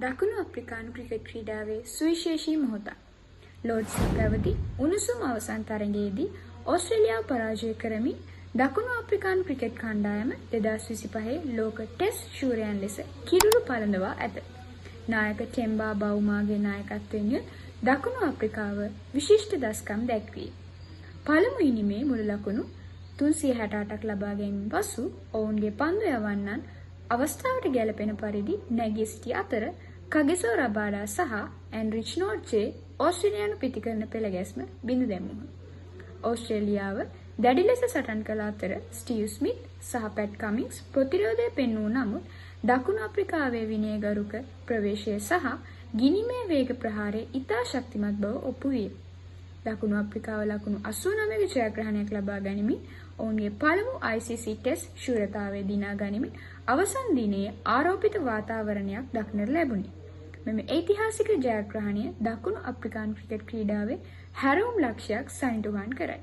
දකුණු අප්‍රිකානු ක්‍රිකට් ක්‍රීඩාවේ සුවිශේෂී මොහොතක්. ලෝඩ්ස්හි පැවති උණුසුම් අවසන් තරගයේදී ඕස්ට්‍රේලියාව පරාජය කරමින් දකුණු අප්‍රිකානු ක්‍රිකට් කණ්ඩායම 2025 ලෝක ටෙස්ට් ශූරයන් ලෙස කිරුළු පළඳවා ඇත. නායක ටෙම්බා බවුමාගේ නායකත්වයෙන් දකුණු අප්‍රිකාව විශිෂ්ට දස්කම් දැක්වී. පළමු ඉනිමේ මුළු ලකුණු 368ක් ලබා ගැනීමෙන් පසු ඔවුන්ගේ පන්දු යවන්නන් අවස්ථාවට ගැලපෙන පරිදි නැගී සිටි අතර කගෙසෝ රබාඩා සහ ඇන්රිච් නෝර්ජේ ඕස්ට්‍රේලියානු පිතිකරන පෙළ ගැස්ම බිඳ දැමුහ. ඕස්ට්‍රේලියාව දැඩි ලෙස සටන් කළ අතර ස්ටීව් ස්මිත් සහ පැට් කමින්ස් ප්‍රතිරෝධය පෙන්වූ නමුත් දකුණු අප්‍රිකාවේ විනයගරුක ප්‍රවේශය සහ ගිනිමේ වේග ප්‍රහාරය ඉතා ශක්තිමත් බව ඔප්පු විය. දකුණු අප්‍රිකාව ලකුණු 89ක ජයග්‍රහණයක් ලබා ගනිමින් ඔවුන්ගේ පළමු ICC ටෙස්ට් ශූරතාවය දිනා ගනිමින් අවසන් දිනයේ ආරෝපිත වාතාවරණයක් දක්නට ලැබුණි. මෙම ඓතිහාසික ජයග්‍රහණය දකුණු අප්‍රිකානු ක්‍රිකට් ක්‍රීඩාවේ හැරවුම් ලක්ෂයක් සනිටුහන් කරයි.